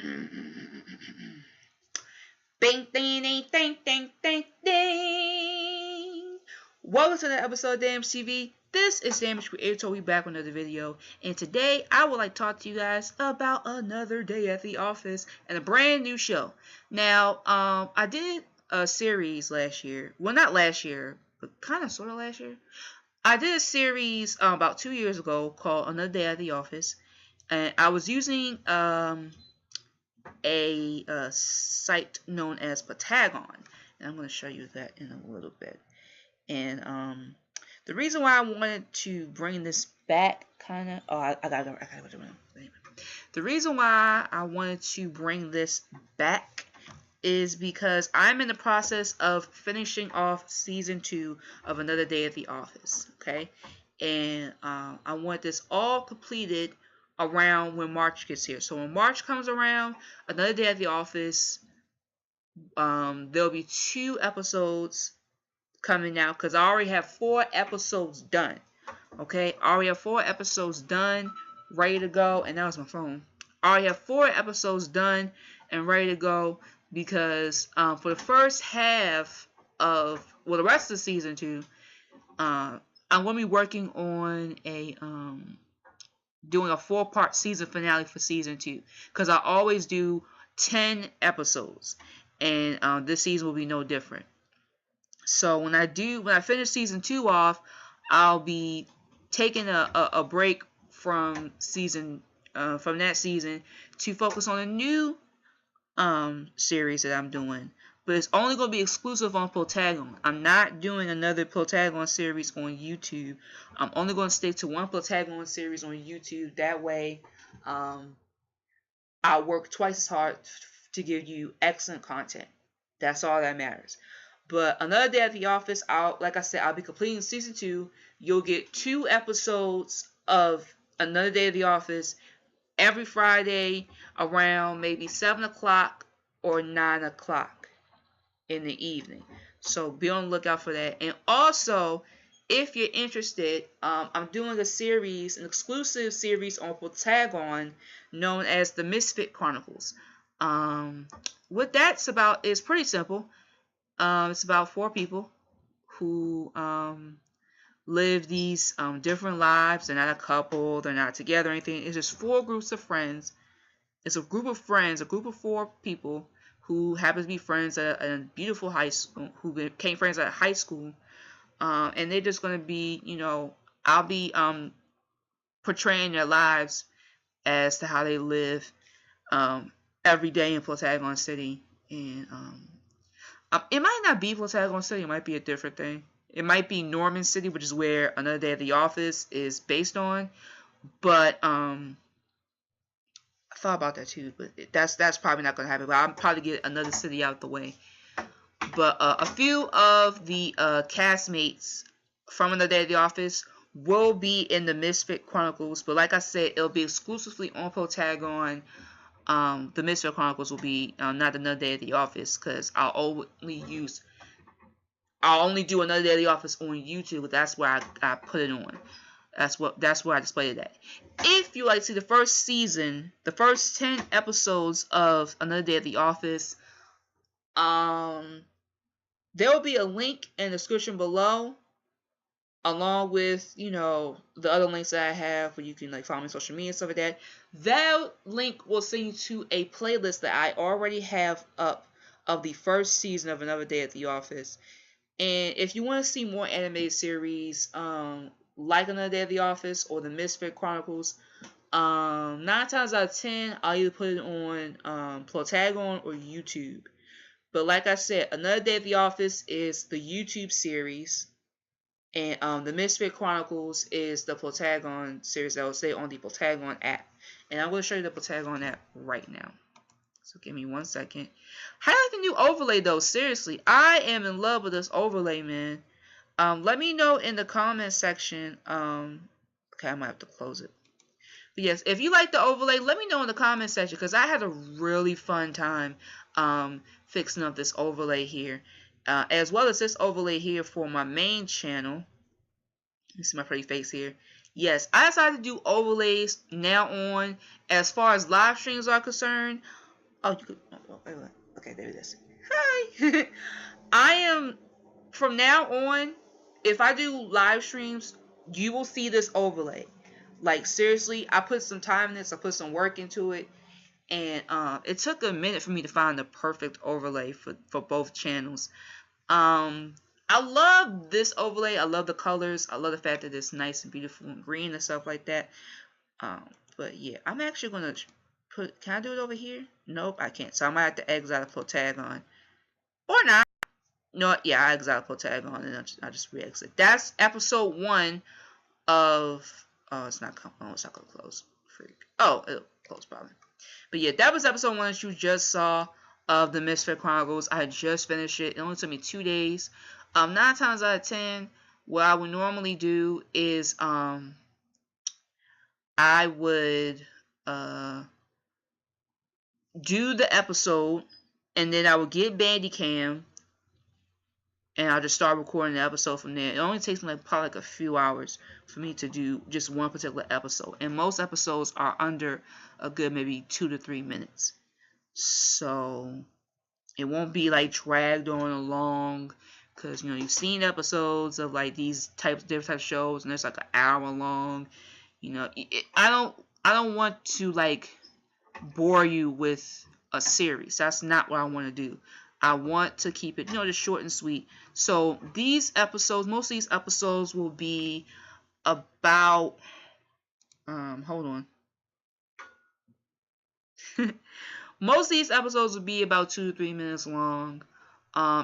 Bing, ding, ding, ding, ding, ding, ding. Welcome to the episode of Damage TV. This is Damage Creator. We back with another video, and today I would like to talk to you guys about another day at the office and a brand new show. Now, I did a series last year. Well, not last year, but kind of sort of last year. I did a series about 2 years ago called Another Day at the Office, and I was using a site known as Plotagon, and I'm going to show you that in a little bit. And the reason why I wanted to bring this back, I gotta go. The reason why I wanted to bring this back is because I'm in the process of finishing off season 2 of Another Day at the Office. Okay, and I want this all completed around when March gets here. So when March comes around, Another Day at the Office, there'll be 2 episodes coming out because I already have 4 episodes done. Okay, I already have 4 episodes done, ready to go, and that was my phone. I already have 4 episodes done and ready to go because for the first half of, well, the rest of season 2, I'm going to be working on a doing a 4-part season finale for season 2 because I always do 10 episodes, and this season will be no different. So when I finish season 2 off, I'll be taking a break from that season to focus on a new series that I'm doing. But it's only going to be exclusive on Plotagon. I'm not doing another Plotagon series on YouTube. I'm only going to stick to one Plotagon series on YouTube. That way, I'll work twice as hard to give you excellent content. That's all that matters. But Another Day at the Office, like I said, I'll be completing season 2. You'll get 2 episodes of Another Day at the Office every Friday around maybe 7 o'clock or 9 o'clock in the evening. So be on the lookout for that. And also, if you're interested, I'm doing a series, an exclusive series on Plotagon known as the Misfit Chronicles. What that's about is pretty simple. It's about 4 people who live these different lives. They're not a couple. They're not together or anything. It's just 4 groups of friends. It's a group of friends, a group of 4 people who happen to be friends at a beautiful high school, who became friends at high school. And they're just going to be, I'll be portraying their lives as to how they live every day in Plotagon City. And it might not be Plotagon City. It might be a different thing. It might be Norman City, which is where Another Day at the Office is based on. But I thought about that too. But that's probably not going to happen. But I'll probably get another city out the way. But a few of the castmates from Another Day at the Office will be in the Misfit Chronicles. But like I said, it'll be exclusively on Plotagon. The Misfit Chronicles will be not Another Day at the Office because I'll only do Another Day at the Office on YouTube. But that's where I put it on. That's where I displayed it at. If you like to see the first season, the first 10 episodes of Another Day at the Office, there will be a link in the description below, along with, the other links that I have where you can follow me on social media and stuff like that. That link will send you to a playlist that I already have up of the first season of Another Day at the Office. And if you want to see more animated series like Another Day at the Office or the Misfit Chronicles, 9 times out of 10, I'll either put it on Plotagon or YouTube. But like I said, Another Day at the Office is the YouTube series. And the Misfit Chronicles is the Plotagon series that will stay on the Plotagon app. And I'm going to show you the Plotagon app right now. So give me 1 second. How do I like the new overlay though? Seriously, I am in love with this overlay, man. Let me know in the comment section. Okay, I might have to close it. But yes, if you like the overlay, let me know in the comment section because I had a really fun time fixing up this overlay here. As well as this overlay here for my main channel. You see my pretty face here. Yes, I decided to do overlays now on as far as live streams are concerned. Oh, you could. Oh, wait, wait. Okay, there it is. Hi. I am from now on. If I do live streams, you will see this overlay. Like seriously, I put some time in this. I put some work into it, and it took a minute for me to find the perfect overlay for both channels. I love this overlay. I love the colors. I love the fact that it's nice and beautiful and green and stuff like that. But yeah, I'm actually gonna put. Can I do it over here? Nope, I can't. So I might have to exit out of Plotagon, or not. No, yeah, I exit out of Plotagon and I just re-exit. That's episode 1 of. Oh, it's not. Oh, it's not gonna close. Freak. Oh, it'll close probably. But yeah, that was episode 1 that you just saw of the Misfit Chronicles. I had just finished it. It only took me 2 days. 9 times out of 10, what I would normally do is I would do the episode, and then I would get Bandicam, and I'll just start recording the episode from there. It only takes me probably a few hours for me to do just one particular episode, and most episodes are under a good maybe 2 to 3 minutes, so it won't be like dragged on along. Because you've seen episodes of like these different types of shows, and it's like an hour long. I don't want to like bore you with a series. That's not what I want to do. I want to keep it, just short and sweet. So these episodes, most of these episodes will be about, hold on. Most of these episodes will be about 2 to 3 minutes long.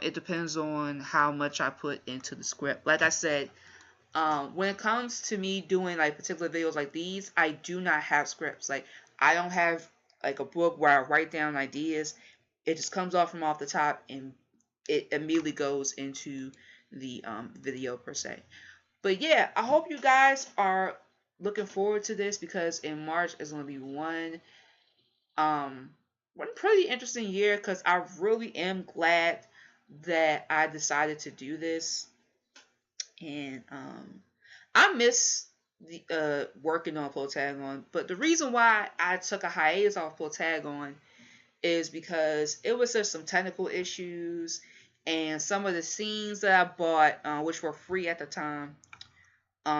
It depends on how much I put into the script. Like I said, when it comes to me doing like particular videos like these, I do not have scripts. Like I don't have like a book where I write down ideas. It just comes off the top and it immediately goes into the video per se. But yeah, I hope you guys are looking forward to this, because in March is going to be one pretty interesting year, because I really am glad that I decided to do this. And I miss the working on Plotagon, but the reason why I took a hiatus off Plotagon is because it was just some technical issues, and some of the scenes that I bought, which were free at the time,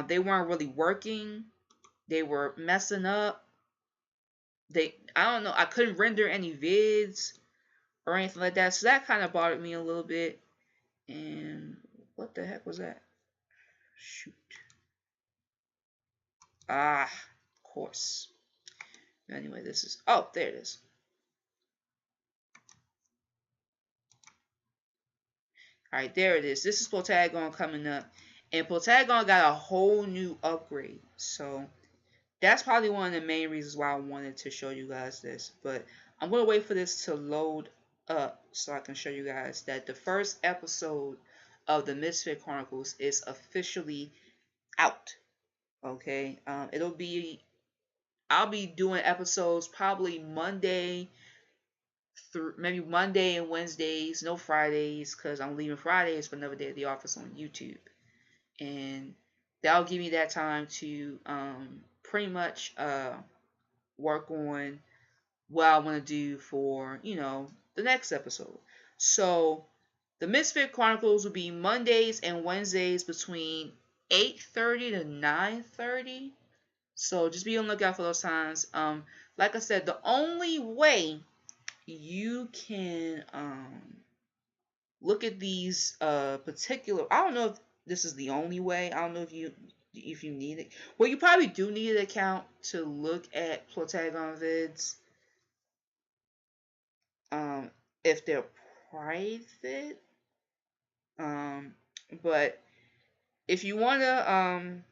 they weren't really working. They were messing up. I don't know, I couldn't render any vids or anything like that, so that kind of bothered me a little bit. And what the heck was that? Shoot. Of course. Anyway, this is, oh, there it is. Alright, there it is. This is Plotagon coming up. And Plotagon got a whole new upgrade. So that's probably one of the main reasons why I wanted to show you guys this. But I'm going to wait for this to load up so I can show you guys that the first episode of the Misfit Chronicles is officially out. Okay, I'll be doing episodes probably Monday through maybe Monday and Wednesdays, no Fridays, because I'm leaving Fridays for another day at the office on YouTube, and that'll give me that time to pretty much work on what I want to do for the next episode. So the Misfit Chronicles will be Mondays and Wednesdays between 8:30 to 9:30. So just be on the lookout for those times. Like I said, the only way you can look at these particular, I don't know if this is the only way. I don't know if you need it. Well, you probably do need an account to look at Plotagon vids. If they're private. But if you wanna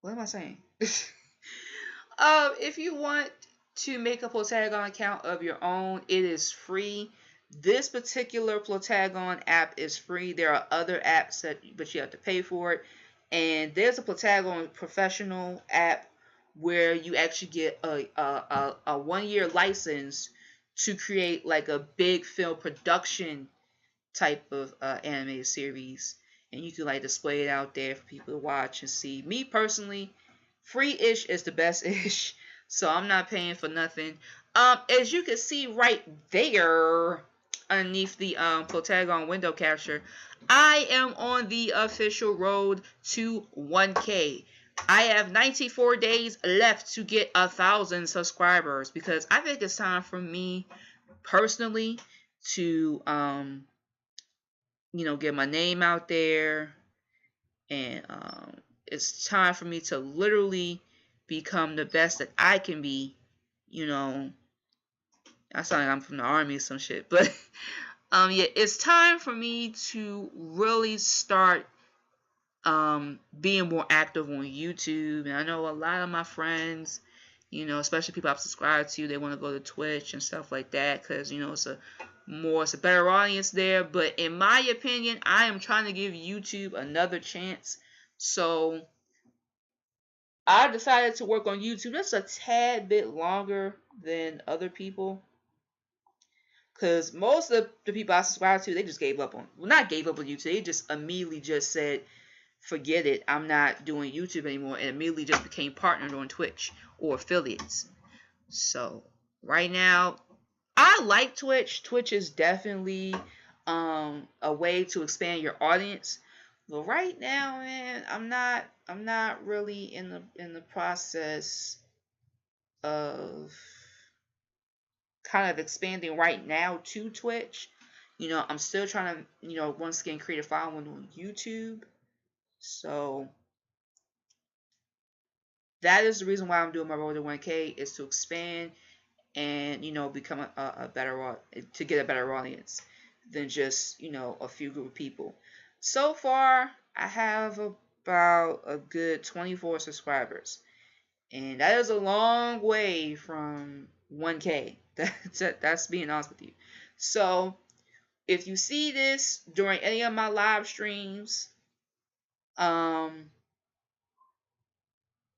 what am I saying? If you want to make a Plotagon account of your own, it is free. This particular Plotagon app is free. There are other apps but you have to pay for it. And there's a Plotagon Professional app where you actually get a 1-year license to create like a big film production type of animated series, and you can like display it out there for people to watch and see. Me personally, free-ish is the best-ish. So I'm not paying for nothing. As you can see right there underneath the Plotagon window capture, I am on the official road to 1K. I have 94 days left to get 1,000 subscribers because I think it's time for me personally to get my name out there, and it's time for me to literally become the best that I can be. I sound like I'm from the army or some shit, but yeah, it's time for me to really start being more active on YouTube. And I know a lot of my friends, especially people I've subscribed to, they want to go to Twitch and stuff like that because it's a better audience there. But in my opinion, I am trying to give YouTube another chance. So I decided to work on YouTube just a tad bit longer than other people. Because most of the people I subscribe to, they just gave up on, well, not gave up on YouTube, they just immediately just said, forget it, I'm not doing YouTube anymore, and immediately just became partnered on Twitch or affiliates. So right now, I like Twitch. Twitch is definitely a way to expand your audience. But right now, man, I'm not really in the process of kind of expanding right now to Twitch. I'm still trying to, once again, create a following on YouTube. So that is the reason why I'm doing my road to 1K, is to expand and, become a better, to get a better audience than just, a few group of people. So far, I have about a good 24 subscribers. And that is a long way from 1K. That's being honest with you. So if you see this during any of my live streams,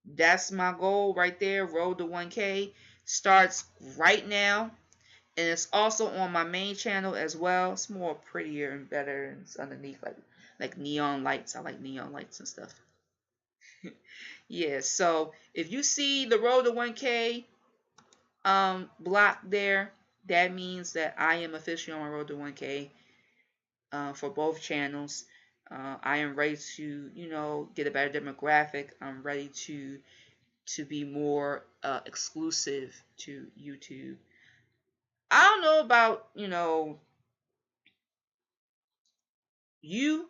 that's my goal right there. Road to 1K starts right now, and it's also on my main channel as well. It's more prettier and better, and it's underneath like neon lights. I like neon lights and stuff. Yeah, so if you see the road to 1K block there, that means that I am officially on my road to 1K for both channels. I am ready to, get a better demographic. I'm ready to be more exclusive to YouTube. I don't know about, you,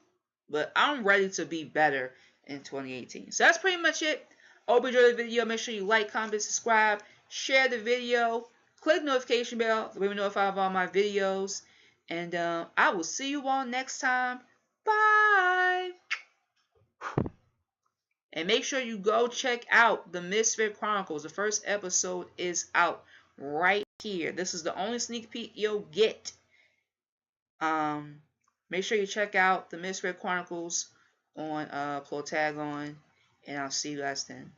but I'm ready to be better in 2018. So that's pretty much it. Hope you enjoyed the video. Make sure you like, comment, subscribe, share the video, click the notification bell to be notified of all my videos. And I will see you all next time. Bye. And make sure you go check out the Misfit Chronicles. The first episode is out right here. This is the only sneak peek you'll get. Make sure you check out the Misfit Chronicles on Plotagon, and I'll see you guys then.